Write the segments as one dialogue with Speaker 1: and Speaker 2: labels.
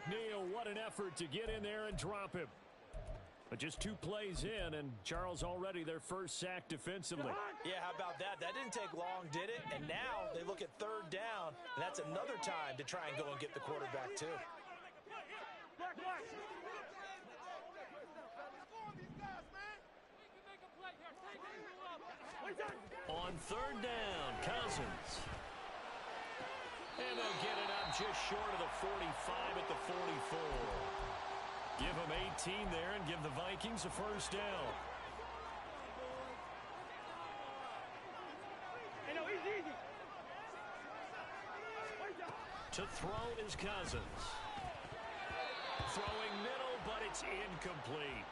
Speaker 1: McNeil, what an effort to get in there and drop him. But just 2 plays in, and Charles already their first sack defensively.
Speaker 2: Yeah, how about that? That didn't take long, did it? And now they look at 3rd down, and that's another time to try and go and get the quarterback too.
Speaker 1: On 3rd down, Cousins. And they'll get it up just short of the 45 at the 44. Give them 18 there and give the Vikings a first down. To throw is Cousins. Throwing middle, but it's incomplete.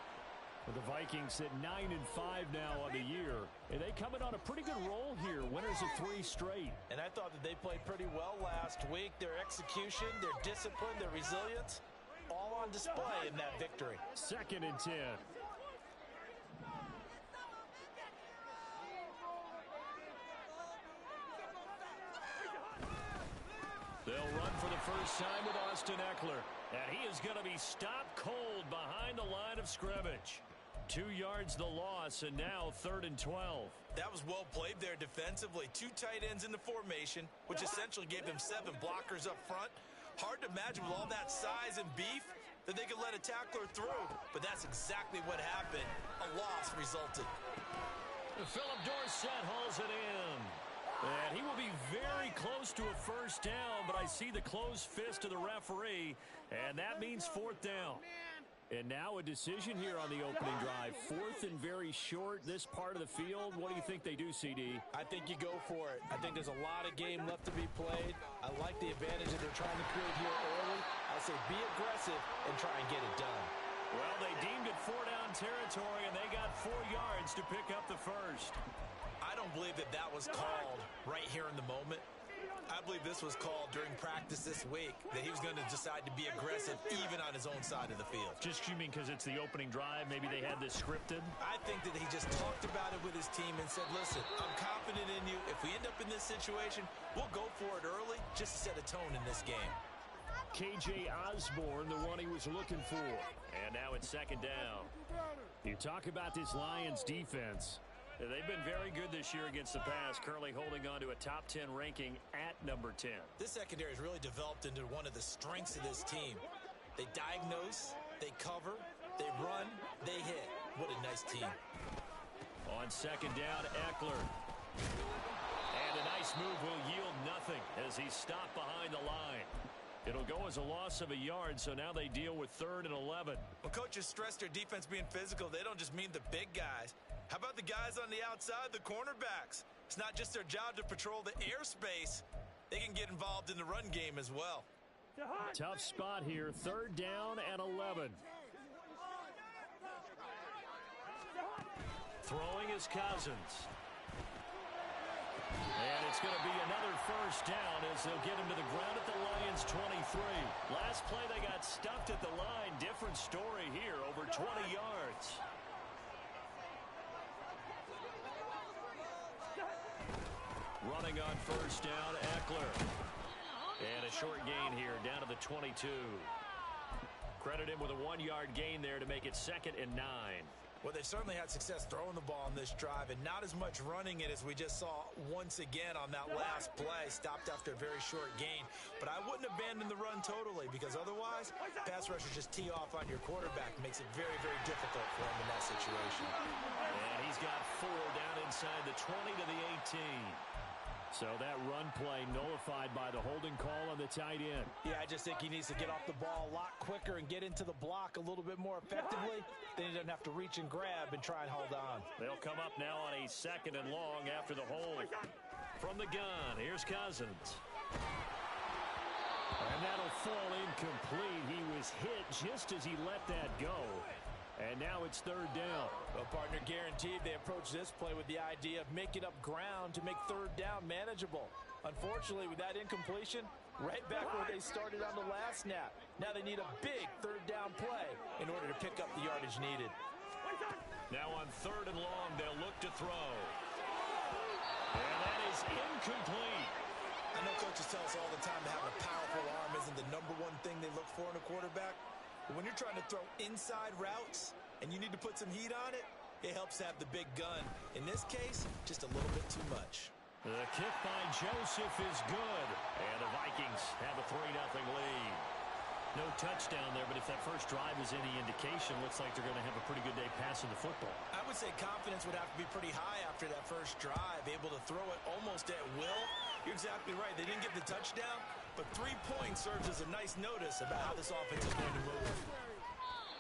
Speaker 1: The Vikings sit 9-5 now on the year, and they come in on a pretty good roll here, winners of 3 straight.
Speaker 2: And I thought that they played pretty well last week. Their execution, their discipline, their resilience, all on display in that victory.
Speaker 1: 2nd and 10. They'll run for the first time with Austin Eckler, and he is going to be stopped cold behind the line of scrimmage. 2 yards the loss, and now 3rd and 12.
Speaker 2: That was well played there defensively. 2 tight ends in the formation, which essentially gave them 7 blockers up front. Hard to imagine with all that size and beef that they could let a tackler through, but that's exactly what happened. A loss resulted.
Speaker 1: Philip Dorsett hauls it in. And he will be very close to a first down, but I see the closed fist of the referee, and that means 4th down. And now a decision here on the opening drive. 4th and very short, this part of the field. What do you think they do, CD?
Speaker 2: I think you go for it. I think there's a lot of game left to be played. I like the advantage that they're trying to create here early. I say be aggressive and try and get it done.
Speaker 1: Well, they deemed it 4-down territory, and they got 4 yards to pick up the first.
Speaker 2: I don't believe that that was called right here in the moment. I believe this was called during practice this week, that he was going to decide to be aggressive even on his own side of the field.
Speaker 1: Just you mean because it's the opening drive, maybe they had this scripted?
Speaker 2: I think that he just talked about it with his team and said, listen, I'm confident in you. If we end up in this situation, we'll go for it early just to set a tone in this game.
Speaker 1: KJ Osborne, the one he was looking for. And now it's 2nd down. You talk about this Lions defense. They've been very good this year against the pass, currently holding on to a top 10 ranking at number 10. This
Speaker 2: secondary has really developed into one of the strengths of this team. They diagnose, they cover, they run, they hit. What a nice team.
Speaker 1: On 2nd down, Eckler. And a nice move will yield nothing as he's stopped behind the line. It'll go as a loss of a yard, so now they deal with 3rd and 11.
Speaker 2: When coaches stress their defense being physical, they don't just mean the big guys. How about the guys on the outside, the cornerbacks? It's not just their job to patrol the airspace. They can get involved in the run game as well.
Speaker 1: Tough spot here, 3rd down and 11. Throwing is Cousins. And it's going to be another first down as they'll get him to the ground at the Lions 23. Last play they got stuffed at the line. Different story here, over 20 yards. Running on first down, Eckler. And a short gain here, down to the 22. Credit him with a 1-yard gain there to make it 2nd and 9.
Speaker 2: Well, they certainly had success throwing the ball on this drive, and not as much running it as we just saw once again on that last play. Stopped after a very short gain. But I wouldn't abandon the run totally, because otherwise, pass rushers just tee off on your quarterback. Makes it very, very difficult for him in that situation.
Speaker 1: And he's got 4 down inside the 20 to the 18. So that run play nullified by the holding call on the tight end.
Speaker 2: Yeah, I just think he needs to get off the ball a lot quicker and get into the block a little bit more effectively. Then he doesn't have to reach and grab and try and hold on.
Speaker 1: They'll come up now on a 2nd and long after the hold. From the gun, here's Cousins. And that'll fall incomplete. He was hit just as he let that go. And now it's 3rd down.
Speaker 2: Well, partner, guaranteed they approach this play with the idea of making up ground to make 3rd down manageable. Unfortunately, with that incompletion, right back where they started on the last snap. Now they need a big 3rd down play in order to pick up the yardage needed.
Speaker 1: Now on 3rd and long, they'll look to throw. And that is incomplete.
Speaker 2: I know coaches tell us all the time that having a powerful arm isn't the #1 thing they look for in a quarterback. But when you're trying to throw inside routes and you need to put some heat on it, it helps to have the big gun. In this case, just a little bit too much.
Speaker 1: The kick by Joseph is good. And the Vikings have a 3-0 lead. No touchdown there, but if that first drive is any indication, looks like they're going to have a pretty good day passing the football.
Speaker 2: I would say confidence would have to be pretty high after that first drive, able to throw it almost at will. You're exactly right. They didn't get the touchdown, but 3 points serves as a nice notice about how this offense is going to move.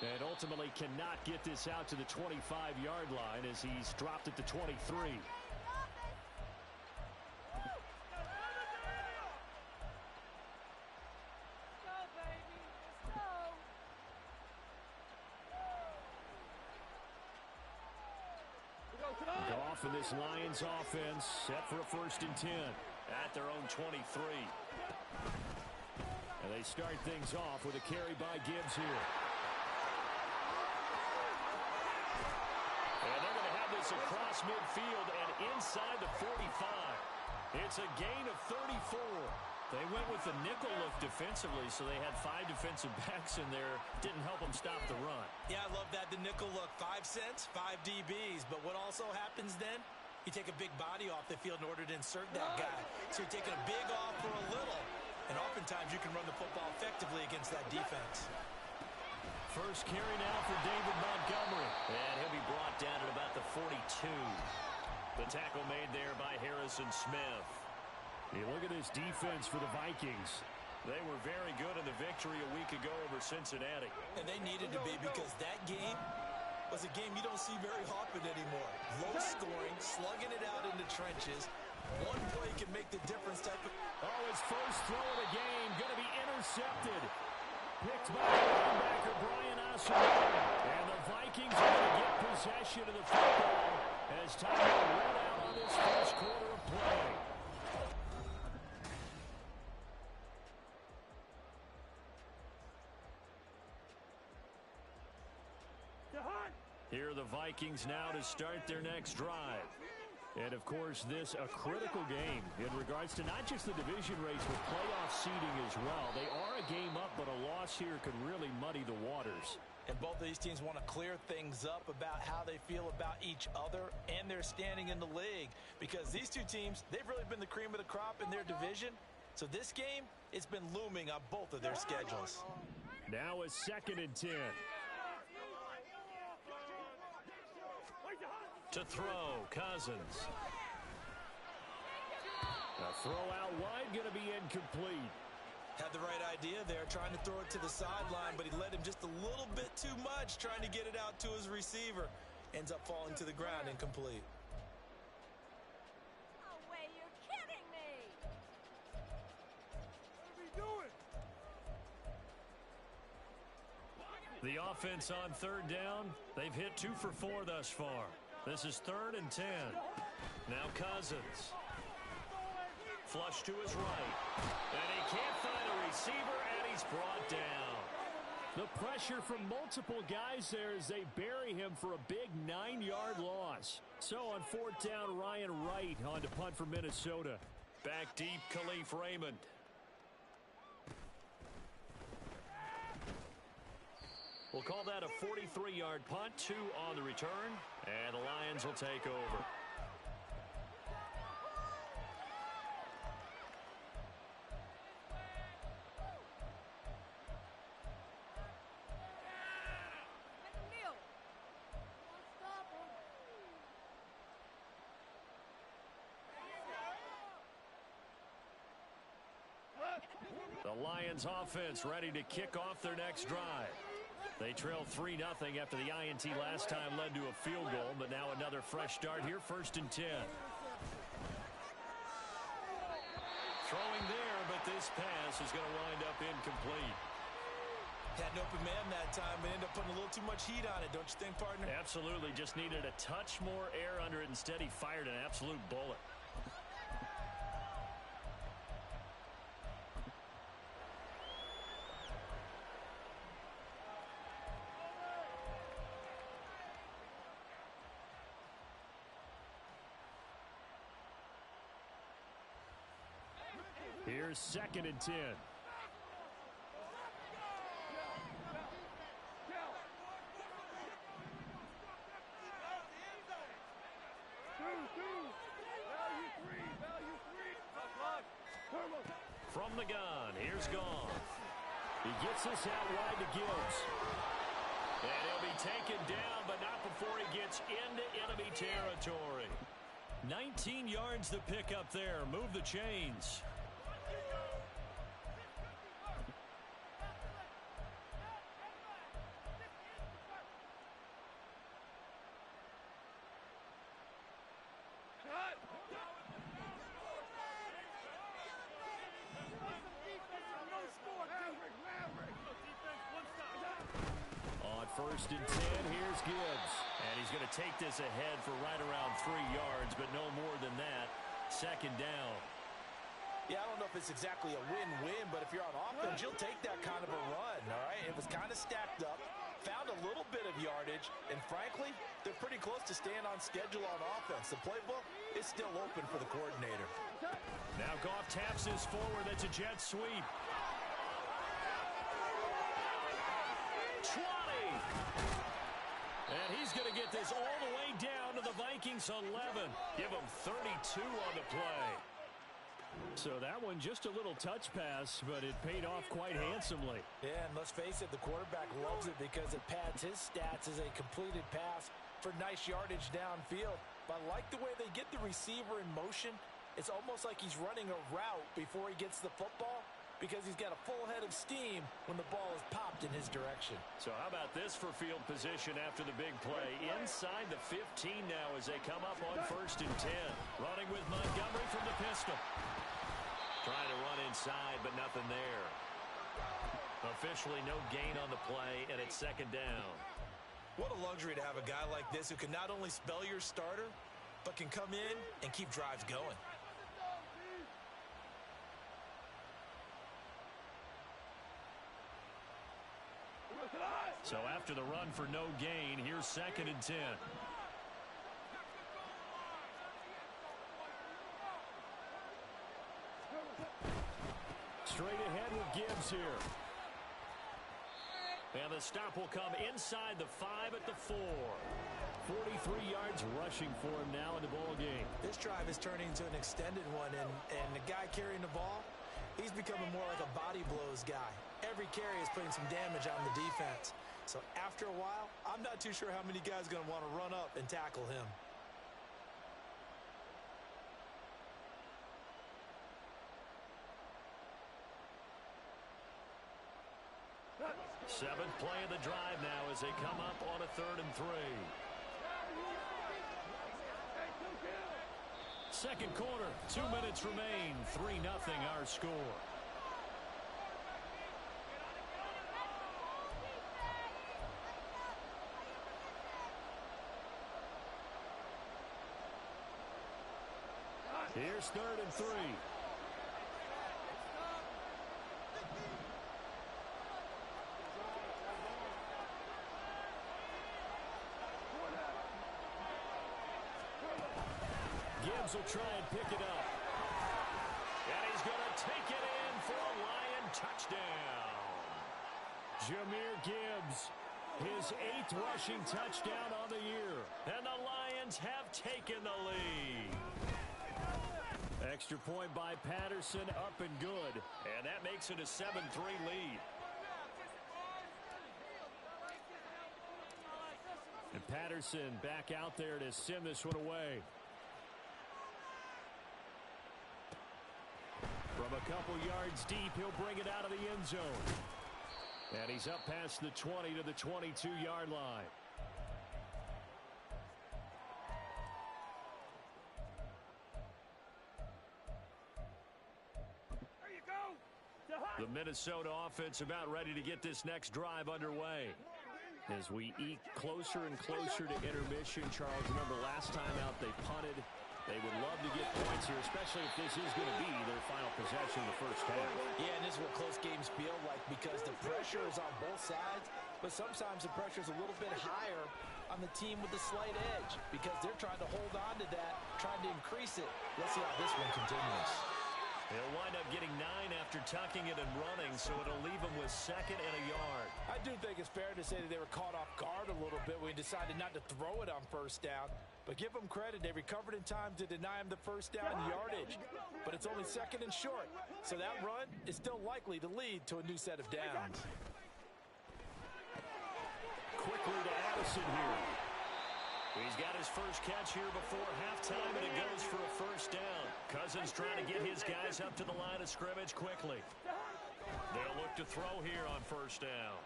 Speaker 1: And ultimately cannot get this out to the 25-yard line as he's dropped at the 23. Goff and this Lions offense set for a 1st and 10 at their own 23. And they start things off with a carry by Gibbs here. And they're going to have this across midfield and inside the 45. It's a gain of 34. They went with the nickel look defensively, so they had 5 defensive backs in there. Didn't help them stop the run.
Speaker 2: Yeah, I love that, the nickel look. 5 cents, 5 DBs. But what also happens then? You take a big body off the field in order to insert that guy. So you're taking a big off for a little. And oftentimes you can run the football effectively against that defense.
Speaker 1: First carry now for David Montgomery. And he'll be brought down at about the 42. The tackle made there by Harrison Smith. You look at this defense for the Vikings. They were very good in the victory a week ago over Cincinnati.
Speaker 2: And they needed to be, because that game was a game you don't see very often anymore. Low scoring, slugging it out in the trenches. One play can make the difference type of...
Speaker 1: Oh, his first throw of the game going to be intercepted. Picked by the linebacker, Brian Asamoah. And the Vikings are going to get possession of the football as time to run out on this first quarter of play. Here are the Vikings now to start their next drive. And, of course, this a critical game in regards to not just the division race, but playoff seeding as well. They are a game up, but a loss here could really muddy the waters.
Speaker 2: And both of these teams want to clear things up about how they feel about each other and their standing in the league. Because these two teams, they've really been the cream of the crop in their division. So this game, it's been looming on both of their schedules.
Speaker 1: Now a 2nd and 10. To throw, Cousins. A throw out wide, going to be incomplete.
Speaker 2: Had the right idea there, trying to throw it to the sideline, but he led him just a little bit too much, trying to get it out to his receiver. Ends up falling to the ground, incomplete.
Speaker 3: No way, you're kidding me! What are we doing?
Speaker 1: The offense on 3rd down, they've hit 2 for 4 thus far. This is 3rd and 10. Now Cousins. Flush to his right. And he can't find a receiver, and he's brought down. The pressure from multiple guys there as they bury him for a big 9-yard loss. So on 4th down, Ryan Wright on to punt for Minnesota. Back deep, Khalif Raymond. We'll call that a 43-yard punt, 2 on the return, and the Lions will take over. The Lions offense ready to kick off their next drive. They trailed 3-0 after the INT last time led to a field goal, but now another fresh start here, 1st and 10. Throwing there, but this pass is going to wind up incomplete.
Speaker 2: Had an open man that time, but ended up putting a little too much heat on it, don't you think, partner?
Speaker 1: Absolutely, just needed a touch more air under it. Instead, he fired an absolute bullet. 2nd and 10. From the gun, here's Gone. He gets this out wide to Gibbs. And he'll be taken down, but not before he gets into enemy territory. 19 yards to pick up there. Move the chains. First and 10, here's Gibbs. And he's going to take this ahead for right around 3 yards, but no more than that. 2nd down.
Speaker 2: Yeah, I don't know if it's exactly a win-win, but if you're on offense, you'll take that kind of a run, all right? It was kind of stacked up, found a little bit of yardage, and frankly, they're pretty close to staying on schedule on offense. The playbook is still open for the coordinator.
Speaker 1: Now Goff taps this forward. That's a jet sweep. 20. And he's going to get this all the way down to the Vikings 11. Give him 32 on the play. So that one just a little touch pass, but it paid off quite handsomely.
Speaker 2: Yeah, and let's face it, the quarterback loves it because it pads his stats as a completed pass for nice yardage downfield. But I like the way they get the receiver in motion. It's almost like he's running a route before he gets the football, because he's got a full head of steam when the ball is popped in his direction.
Speaker 1: So how about this for field position after the big play? Inside the 15 now as they come up on 1st and 10. Running with Montgomery from the pistol. Trying to run inside, but nothing there. Officially no gain on the play, and it's 2nd down.
Speaker 2: What a luxury to have a guy like this who can not only spell your starter, but can come in and keep drives going.
Speaker 1: So after the run for no gain, here's 2nd and 10. Straight ahead with Gibbs here. And the stop will come inside the 5 at the 4. 43 yards rushing for him now in the ball game.
Speaker 2: This drive is turning into an extended one, and the guy carrying the ball, he's becoming more like a body blows guy. Every carry is putting some damage on the defense. So after a while, I'm not too sure how many guys are going to want to run up and tackle him.
Speaker 1: Seventh play of the drive now as they come up on a 3rd and 3. Second quarter, 2 minutes remain. 3-0 our score. Here's 3rd and 3. Gibbs will try and pick it up. And he's going to take it in for a Lion touchdown. Jahmyr Gibbs, his 8th rushing touchdown on the year. And the Lions have taken the lead. Extra point by Patterson, up and good. And that makes it a 7-3 lead. And Patterson back out there to send this one away. From a couple yards deep, he'll bring it out of the end zone. And he's up past the 20 to the 22-yard line. The Minnesota offense about ready to get this next drive underway. As we eke closer and closer to intermission, Charles, remember last time out they punted. They would love to get points here, especially if this is going to be their final possession of the first half.
Speaker 2: Yeah, and this is what close games feel like because the pressure is on both sides, but sometimes the pressure is a little bit higher on the team with the slight edge because they're trying to hold on to that, trying to increase it. Let's see how this one continues.
Speaker 1: He'll wind up getting 9 after tucking it and running, so it'll leave him with 2nd and a yard.
Speaker 2: I do think it's fair to say that they were caught off guard a little bit when he decided not to throw it on 1st down. But give them credit, they recovered in time to deny him the 1st down yardage. But it's only 2nd and short, so that run is still likely to lead to a new set of downs.
Speaker 1: Quickly to Addison here. He's got his first catch here before halftime, and it goes for a 1st down. Cousins trying to get his guys up to the line of scrimmage quickly. They'll look to throw here on 1st down.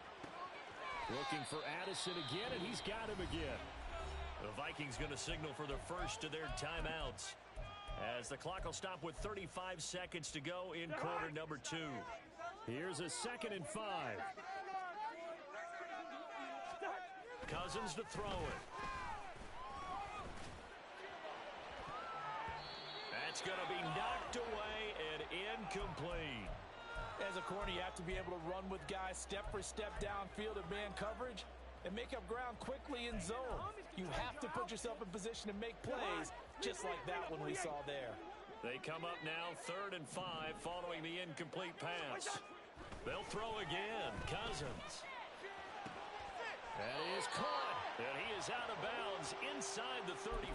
Speaker 1: Looking for Addison again, and he's got him again. The Vikings going to signal for the first of their timeouts, as the clock will stop with 35 seconds to go in quarter number 2. Here's a 2nd and 5. Cousins to throw it. That's going to be knocked away and incomplete.
Speaker 2: As a corner, you have to be able to run with guys step for step downfield in man coverage and make up ground quickly in zone. You have to put yourself in position to make plays, just like that one we saw there.
Speaker 1: They come up now 3rd and 5 following the incomplete pass. They'll throw again. Cousins. That is caught, and he is out of bounds inside the 35.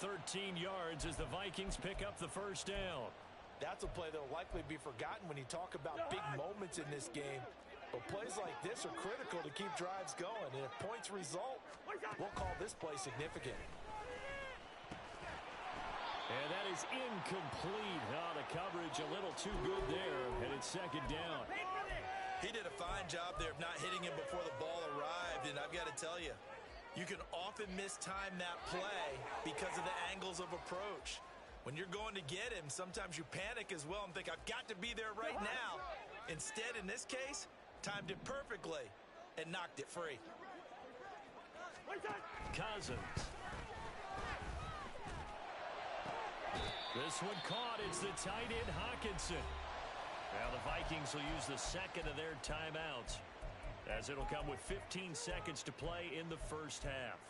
Speaker 1: 13 yards as the Vikings pick up the 1st down.
Speaker 2: That's a play that will likely be forgotten when you talk about big moments in this game. But plays like this are critical to keep drives going. And if points result, we'll call this play significant.
Speaker 1: And that is incomplete. Oh, the coverage a little too good there, and it's 2nd down.
Speaker 2: He did a fine job there of not hitting him before the ball arrived. And I've got to tell you, you can often mistime that play because of the angles of approach. When you're going to get him, sometimes you panic as well and think, I've got to be there right now. Instead, in this case, timed it perfectly and knocked it free.
Speaker 1: Cousins. This one caught. It's the tight end, Hawkinson. Now the Vikings will use the 2nd of their timeouts, as it'll come with 15 seconds to play in the 1st half.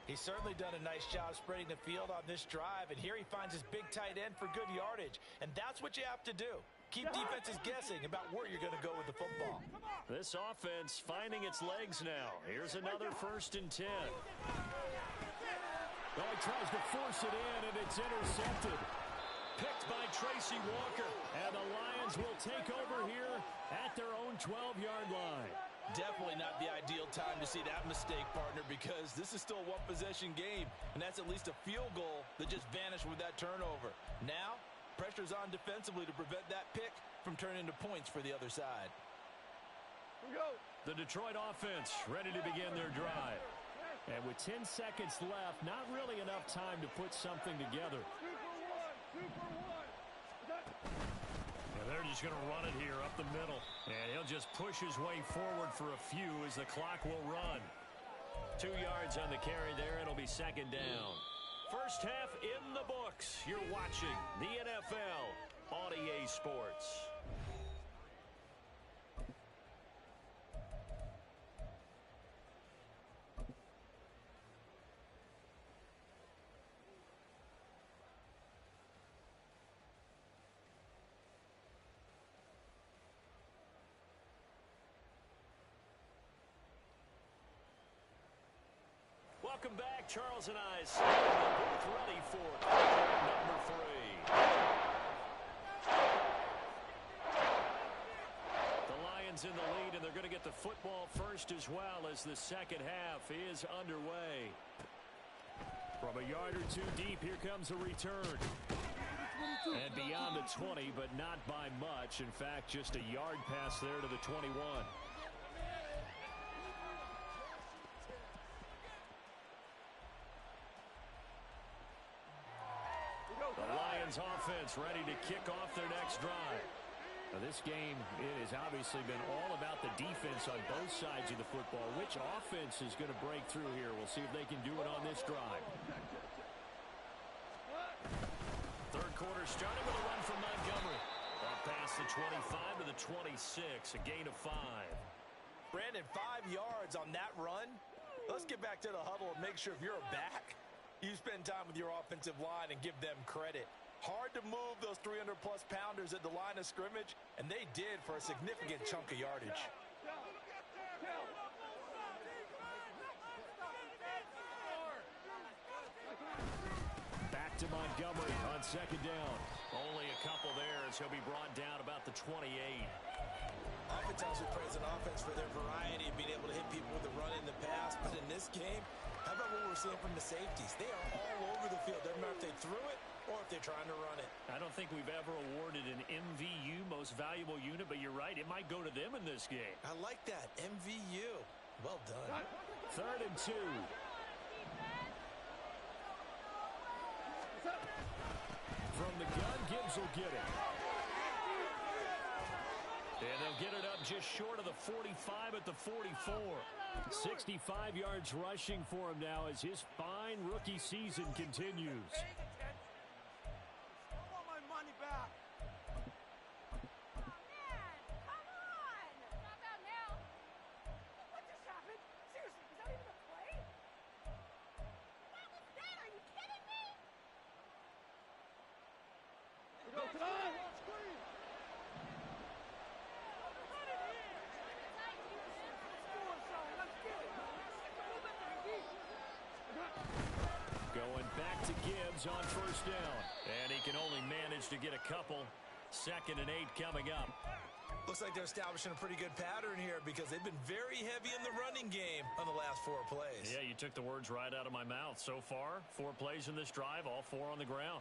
Speaker 2: He's certainly done a nice job spreading the field on this drive, and here he finds his big tight end for good yardage, and that's what you have to do. Keep defenses guessing about where you're going to go with the football.
Speaker 1: This offense finding its legs now. Here's another 1st and 10. Well, he tries to force it in, and it's intercepted. Picked by Tracy Walker, and the Lions will take over here at their own 12-yard line.
Speaker 2: Definitely not the ideal time to see that mistake, partner, because this is still a one-possession game, and that's at least a field goal that just vanished with that turnover. Now, pressure's on defensively to prevent that pick from turning into points for the other side.
Speaker 3: Here we go.
Speaker 1: The Detroit offense ready to begin their drive. And with 10 seconds left, not really enough time to put something together.
Speaker 3: 2 for 1.
Speaker 1: And they're just going to run it here up the middle. And he'll just push his way forward for a few as the clock will run. 2 yards on the carry there. It'll be 2nd down. First half in the books. You're watching the NFL on EA Sports. Welcome back. Charles and I are both ready for number 3. The Lions in the lead, and they're going to get the football first as well as the 2nd half is underway. From a yard or 2 deep, here comes a return. And beyond the 20, but not by much. In fact, just a yard pass there to the 21. The Lions offense ready to kick off their next drive. Now this game, it has obviously been all about the defense on both sides of the football. Which offense is going to break through here? We'll see if they can do it on this drive. Third quarter starting with a run from Montgomery. Up past the 25 to the 26, a gain of 5.
Speaker 2: Brandon, 5 yards on that run. Let's get back to the huddle and make sure if you're a back, you spend time with your offensive line and give them credit. Hard to move those 300-plus pounders at the line of scrimmage, and they did for a significant chunk of yardage.
Speaker 1: Back to Montgomery on second down. Only a couple there as he'll be brought down about the 28.
Speaker 2: Oftentimes we praise an offense for their variety of being able to hit people with the run in the pass, but in this game, how about what we're seeing from the safeties? They are all over the field. Doesn't matter if they threw it or if they're trying to run it.
Speaker 1: I don't think we've ever awarded an MVU, most valuable unit, but you're right, it might go to them in this game.
Speaker 2: I like that, MVU. Well done.
Speaker 1: 3rd and 2. From the gun, Gibbs will get it. And they'll get it up just short of the 45 at the 44. 65 yards rushing for him now as his fine rookie season continues.
Speaker 3: I want my money back.
Speaker 4: Man, come on! Not that now. What just happened? Seriously, is that even a play? What was that? Are you kidding me?
Speaker 3: Go time.
Speaker 1: Going back to Gibbs on 1st down. And he can only manage to get a couple. 2nd and 8 coming up.
Speaker 2: Looks like they're establishing a pretty good pattern here because they've been very heavy in the running game on the last 4 plays.
Speaker 1: Yeah, you took the words right out of my mouth. So far, 4 plays in this drive, all 4 on the ground.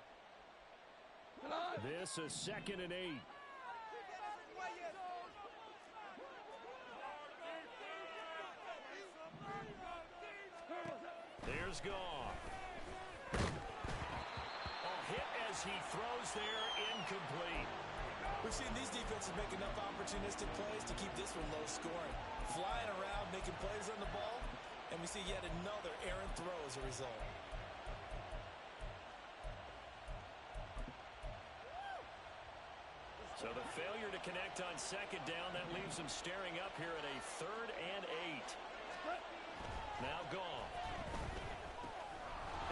Speaker 1: This is 2nd and 8. There's Gone. Hit as he throws there, incomplete.
Speaker 2: We've seen these defenses make enough opportunistic plays to keep this one low scoring. Flying around, making plays on the ball, and we see yet another errant throw as a result.
Speaker 1: So the failure to connect on 2nd down, that leaves him staring up here at a 3rd and 8. Now Gone.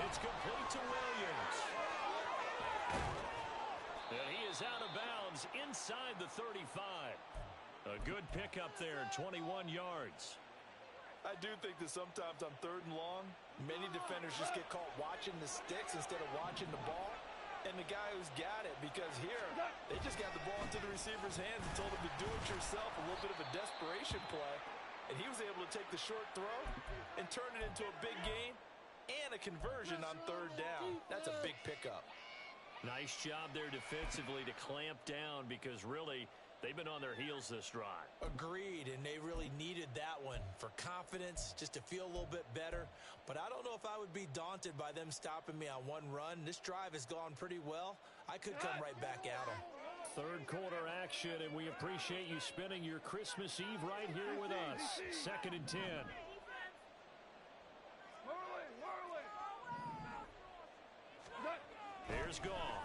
Speaker 1: It's complete to Williams. And he is out of bounds inside the 35. A good pickup there, 21 yards.
Speaker 2: I do think that sometimes on 3rd and long, many defenders just get caught watching the sticks instead of watching the ball. And the guy who's got it, because here, they just got the ball into the receiver's hands and told him to do it yourself, a little bit of a desperation play. And he was able to take the short throw and turn it into a big gain and a conversion on 3rd down. That's a big pickup.
Speaker 1: Nice job there defensively to clamp down because really they've been on their heels this drive.
Speaker 2: Agreed, and they really needed that one for confidence, just to feel a little bit better. But I don't know if I would be daunted by them stopping me on one run. This drive has gone pretty well. I could come right back at them.
Speaker 1: 3rd quarter action, and we appreciate you spending your Christmas Eve right here with us. 2nd and 10. Here's Gone.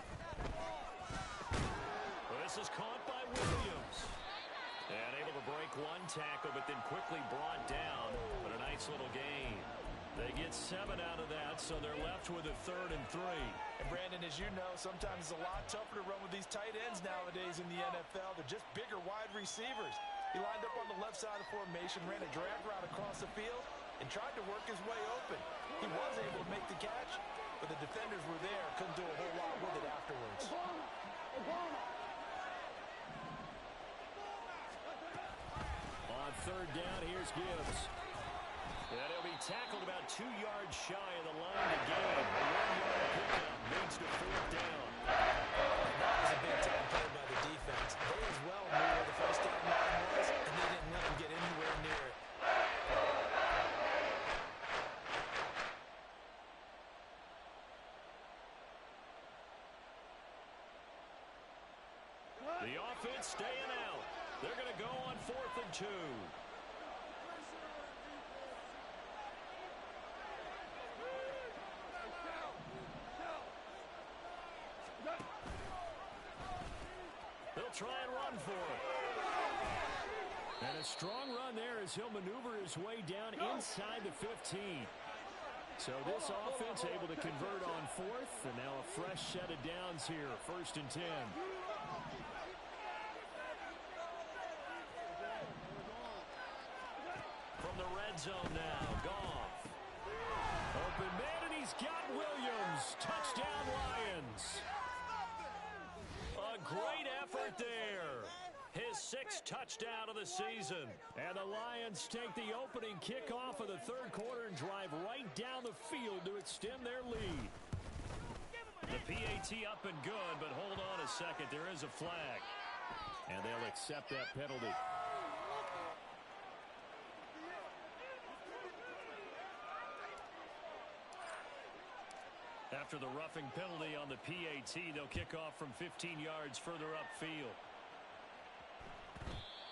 Speaker 1: Well, this is caught by Williams. And able to break one tackle, but then quickly brought down. But a nice little gain. They get 7 out of that, so they're left with a 3rd and 3.
Speaker 2: And Brandon, as you know, sometimes it's a lot tougher to run with these tight ends nowadays in the NFL. They're just bigger wide receivers. He lined up on the left side of the formation, ran a drag route across the field, and tried to work his way open. He was able to make the catch, but the defenders were there, couldn't do a whole lot with it afterwards.
Speaker 1: On 3rd down, here's Gibbs. And he'll be tackled about 2 yards shy of the line to gain. A 1-yard pickup leads to 4th down.
Speaker 2: That was a big-time play by the defense. They as well knew where the first down line was, and they didn't let him get anywhere near it.
Speaker 1: The offense staying out. They're going to go on 4th and 2. They'll try and run for it. And a strong run there as he'll maneuver his way down inside the 15. So this offense able to convert on 4th, And now a fresh set of downs here. 1st and 10. From the red zone now, Goff. Open man, and he's got Williams. Touchdown, Lions. A great effort there. His 6th touchdown of the season. And the Lions take the opening kickoff of the 3rd quarter and drive right down the field to extend their lead. The PAT up and good, but hold on a second. There is a flag. And they'll accept that penalty. After the roughing penalty on the PAT, they'll kick off from 15 yards further upfield.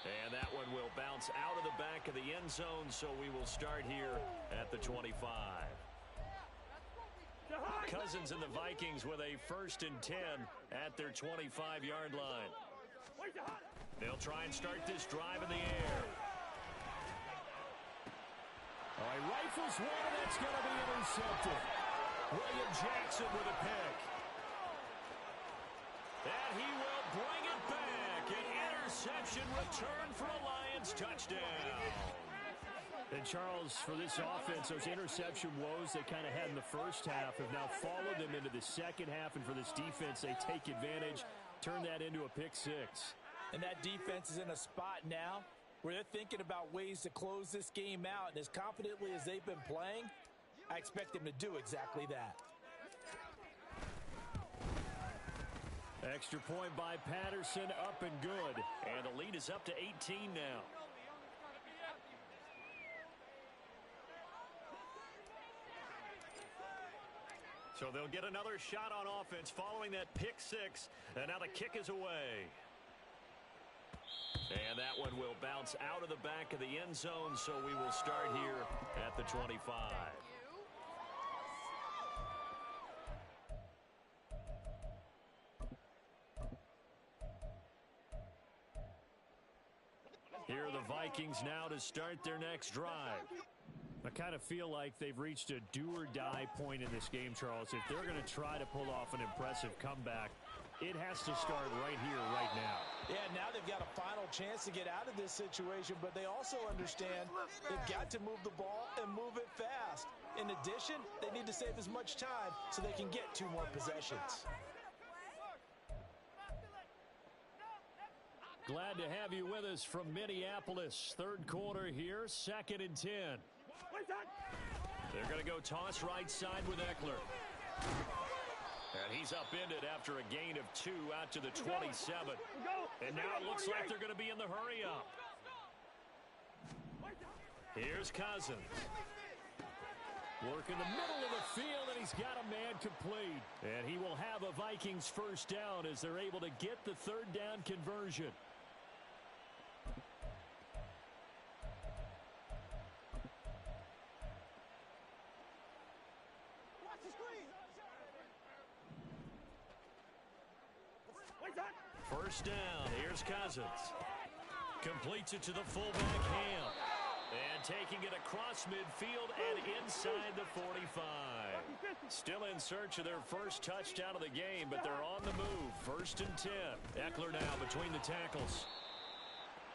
Speaker 1: And that one will bounce out of the back of the end zone, so we will start here at the 25. Cousins and the Vikings with a 1st and 10 at their 25-yard line. They'll try and start this drive in the air. All right, rifles one, that's going to be intercepted. William Jackson with a pick. And he will bring it back. An interception return for a Lions touchdown. And Charles, for this offense, those interception woes they kind of had in the first half have now followed them into the second half. And for this defense, they take advantage, turn that into a pick 6.
Speaker 2: And that defense is in a spot now where they're thinking about ways to close this game out. And as confidently as they've been playing, I expect them to do exactly that.
Speaker 1: Extra point by Patterson, up and good. And the lead is up to 18 now. So they'll get another shot on offense following that pick 6. And now the kick is away. And that one will bounce out of the back of the end zone, so we will start here at the 25. Here are the Vikings now to start their next drive. I kind of feel like they've reached a do-or-die point in this game, Charles. If they're going to try to pull off an impressive comeback, it has to start right here, right now.
Speaker 2: Yeah, now they've got a final chance to get out of this situation, but they also understand they've got to move the ball and move it fast. In addition, they need to save as much time so they can get 2 more possessions.
Speaker 1: Glad to have you with us from Minneapolis. 3rd quarter here, 2nd and 10. They're going to go toss right side with Eckler. And he's upended after a gain of 2 out to the 27. And now it looks like they're going to be in the hurry up. Here's Cousins. Work in the middle of the field, and he's got a man complete. And he will have a Vikings 1st down as they're able to get the 3rd down conversion. First down. Here's Cousins. Completes it to the fullback, Ham. And taking it across midfield and inside the 45. Still in search of their first touchdown of the game, but they're on the move. 1st and 10. Eckler now between the tackles.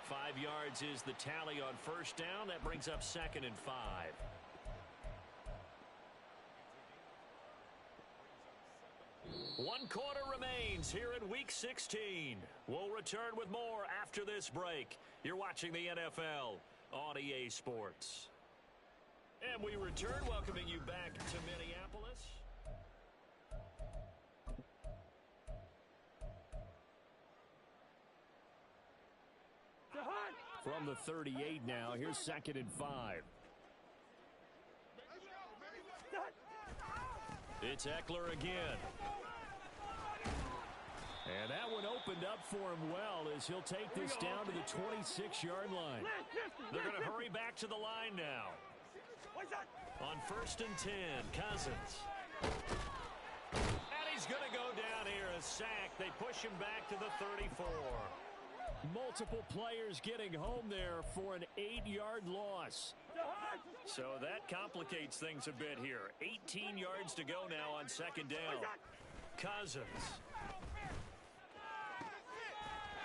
Speaker 1: 5 yards is the tally on 1st down. That brings up 2nd and 5. One quarter remains here in Week 16. We'll return with more after this break. You're watching the NFL on EA Sports. And we return, welcoming you back to Minneapolis. From the 38 now, here's 2nd and 5. It's Eckler again. And that one opened up for him well as he'll take this down to the 26-yard line. They're going to hurry back to the line now. On 1st and 10, Cousins. And he's going to go down here, a sack. They push him back to the 34. Multiple players getting home there for an 8-yard loss. So that complicates things a bit here. 18 yards to go now on 2nd down. Cousins.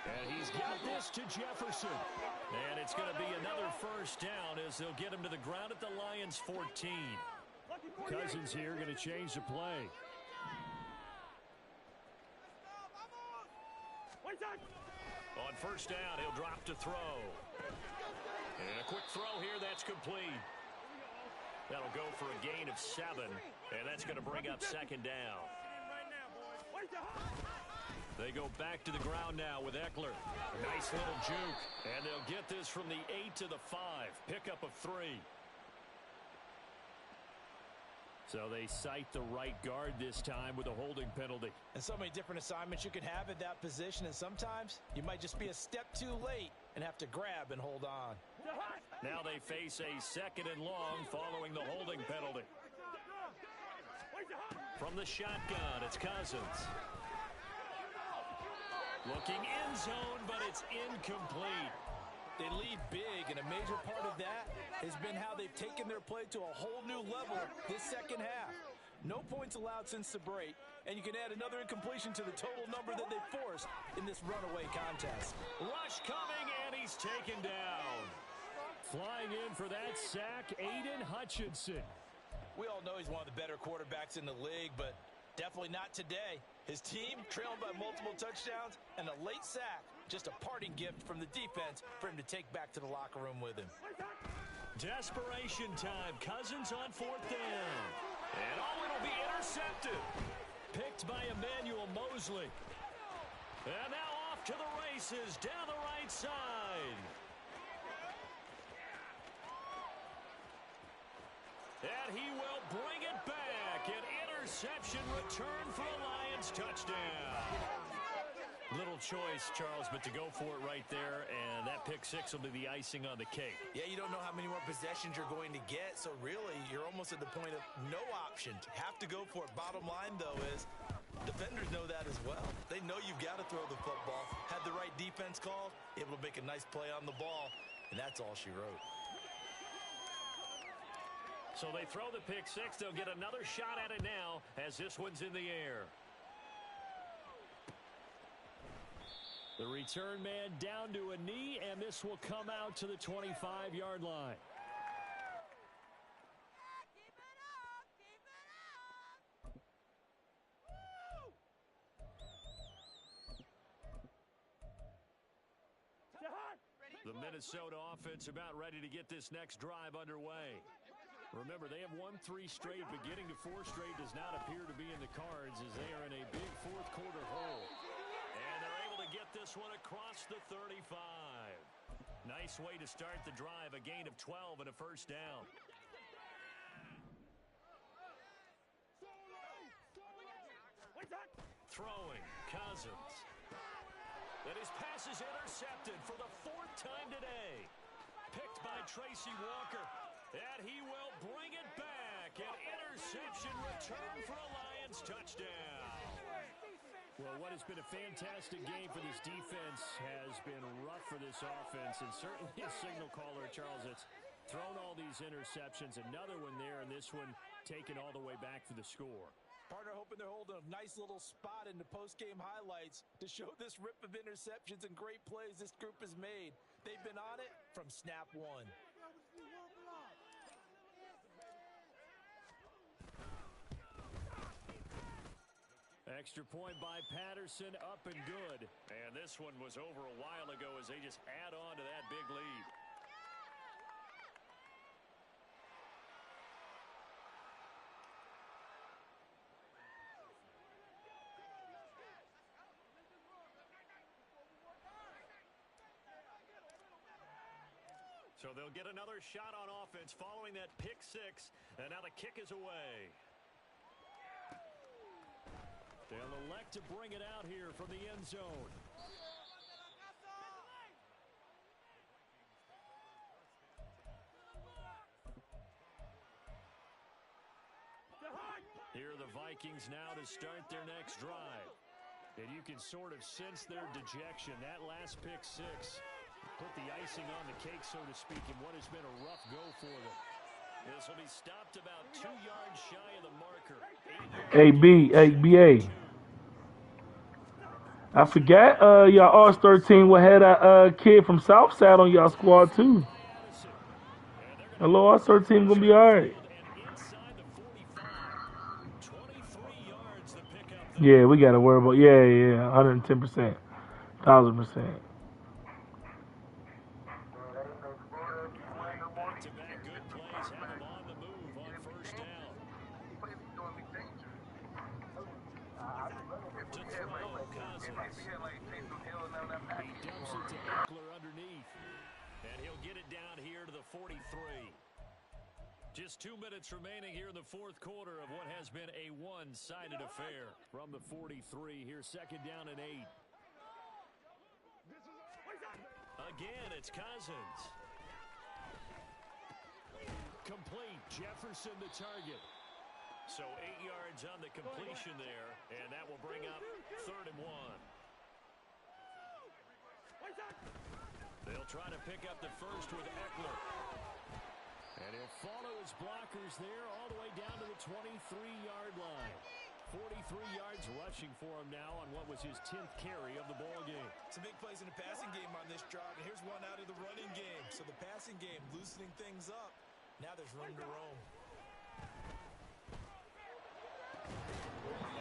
Speaker 1: And he's got this to Jefferson. And it's going to be another first down as they'll get him to the ground at the Lions' 14. Cousins here going to change the play. On first down, he'll drop to throw. And a quick throw here, that's complete. That'll go for a gain of 7, and that's going to bring up second down. They go back to the ground now with Eckler. Nice little juke, and they'll get this from the 8 to the 5. Pickup of 3. So they cite the right guard this time with a holding penalty.
Speaker 2: And so many different assignments you can have at that position, and sometimes you might just be a step too late and have to grab and hold on.
Speaker 1: Now they face a 2nd and long following the holding penalty. From the shotgun, it's Cousins. Looking in zone, but it's incomplete.
Speaker 2: They lead big, and a major part of that has been how they've taken their play to a whole new level this second half. No points allowed since the break, and you can add another incompletion to the total number that they forced in this runaway contest.
Speaker 1: Rush coming, and he's taken down. Flying in for that sack, Aiden Hutchinson.
Speaker 2: We all know he's one of the better quarterbacks in the league, but definitely not today. His team trailing by multiple touchdowns and a late sack. Just a parting gift from the defense for him to take back to the locker room with him.
Speaker 1: Desperation time. Cousins on 4th down. And it'll be intercepted. Picked by Emmanuel Mosley. And now off to the races down the right side. And he will bring it back. An interception return for a Lions touchdown. Little choice, Charles, but to go for it right there, and that pick 6 will be the icing on the cake.
Speaker 2: Yeah, you don't know how many more possessions you're going to get, so really you're almost at the point of no option. Have to go for it. Bottom line, though, is defenders know that as well. They know you've got to throw the football. Had the right defense called, able to make a nice play on the ball, and that's all she wrote.
Speaker 1: So they throw the pick 6. They'll get another shot at it now as this one's in the air. The return man down to a knee, and this will come out to the 25-yard line. The Minnesota offense about ready to get this next drive underway. Remember, they have won 3 straight, but getting to 4 straight does not appear to be in the cards as they are in a big fourth-quarter hole. And they're able to get this one across the 35. Nice way to start the drive, a gain of 12 and a first down. Throwing, Cousins. And his pass is intercepted for the 4th time today. Picked by Tracy Walker. And he will bring it back. An interception return for a Lions touchdown. Well, what has been a fantastic game for this defense has been rough for this offense. And certainly a signal caller, Charles, that's thrown all these interceptions. Another one there, and this one taken all the way back for the score.
Speaker 2: Partner hoping they're holding a nice little spot in the post-game highlights to show this rip of interceptions and great plays this group has made. They've been on it from snap 1.
Speaker 1: Extra point by Patterson, up and good. And this one was over a while ago as they just add on to that big lead. So they'll get another shot on offense following that pick 6. And now the kick is away. They'll elect to bring it out here from the end zone. Here are the Vikings now to start their next drive. And you can sort of sense their dejection. That last pick 6 put the icing on the cake, so to speak, in what has been a rough go for them. This will be stopped about 2 yards shy of the marker.
Speaker 5: AB. I forgot y'all All-Star team will have that kid from Southside on y'all squad too. A little All-Star team gonna be alright. Yeah, we gotta worry about 110%. 1,000%.
Speaker 1: Back-to-back good plays have him on the move on first down. To throw, Cousins. He dumps it to Eckler underneath. And he'll get it down here to the 43. Just 2 minutes remaining here in the fourth quarter of what has been a one-sided affair. From the 43, here's second down and 8. Again, it's Cousins. Complete. Jefferson the target. So 8 yards on the completion there, and that will bring up 3rd and 1. They'll try to pick up the first with Eckler. And he'll follow his blockers there all the way down to the 23-yard line. 43 yards rushing for him now on what was his 10th carry of the ball game.
Speaker 2: Some big plays in the passing game on this drive, and here's one out of the running game. So the passing game loosening things up. Now there's room to roam.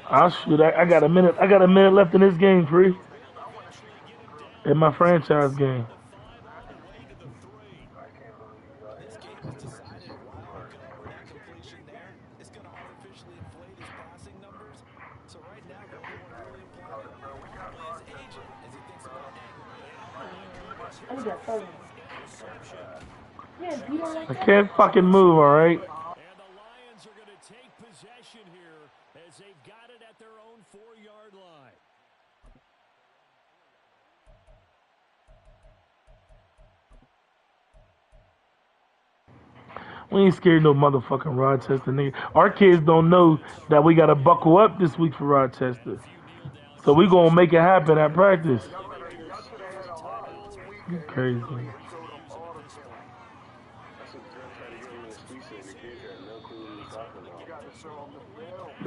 Speaker 5: I'll shoot. I got a minute. I got a minute left in this game, free. In my franchise game.
Speaker 2: This game was decided a while ago. That completion there is going to artificially inflate his passing numbers. So right now, the only one really applying it probably his agent as he thinks about
Speaker 5: I can't fucking move, all right?
Speaker 1: And the Lions are going to take possession here as they've got it at their own 4-yard line.
Speaker 5: We ain't scared no motherfucking Rochester, nigga. Our kids don't know that we got to buckle up this week for Rochester. So we going to make it happen at practice. You crazy.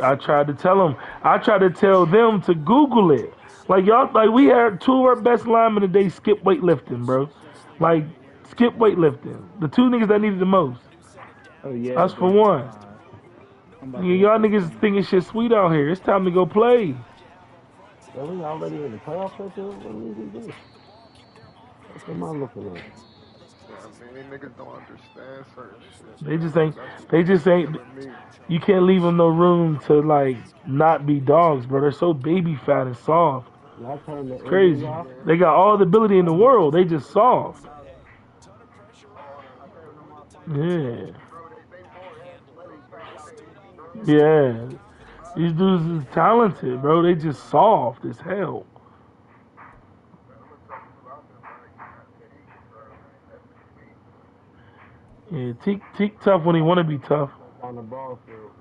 Speaker 5: I tried to tell them. I tried to tell them to Google it. Like y'all, like we had 2 of our best linemen today skip weightlifting, bro. Like skip weightlifting. The 2 niggas that needed the most.
Speaker 6: Oh yeah.
Speaker 5: Us for one. Yeah, y'all niggas thinking shit sweet out here. It's time to go play.
Speaker 6: Are we already in the playoff picture? What do we do? What am I looking at?
Speaker 7: I mean, niggas don't understand certain shit.
Speaker 5: They just ain't. You can't leave them no room to like not be dogs, bro. They're so baby fat and soft. It's crazy. They got all the ability in the world. They just soft. Yeah. Yeah. These dudes is talented, bro. They just soft as hell. Yeah, Teak tough when he want to be tough.
Speaker 6: On the ball field.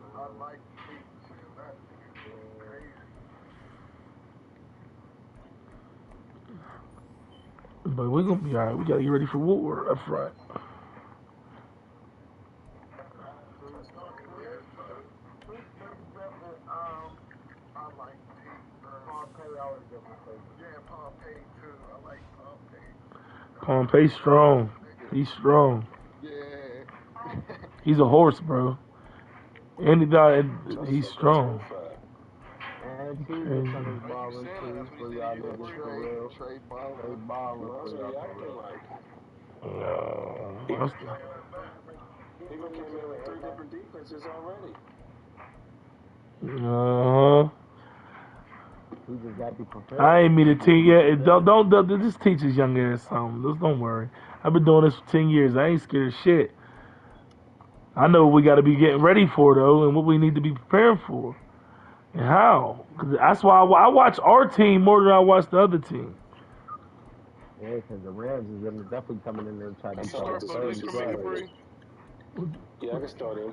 Speaker 5: But we're going to be all right. We got to get ready for Woodward up front. Pompey's strong. He's strong.
Speaker 7: Yeah.
Speaker 5: He's a horse, bro. And he's strong.
Speaker 6: And two on his balling too for y'all niggas for real. They balling for y'all.
Speaker 5: No.
Speaker 8: People came in with 3 different defenses already.
Speaker 6: He just got to be prepared.
Speaker 5: I ain't mean to teach. Yeah, don't just teach his young ass something. Just don't worry. I've been doing this for 10 years. I ain't scared of shit. I know what we got to be getting ready for though, and what we need to be preparing for, and how. Cause that's why I watch our team more than I watch the other team.
Speaker 6: Yeah, because the Rams is definitely coming in there and trying to
Speaker 8: start
Speaker 6: start
Speaker 8: Yeah, I can start him.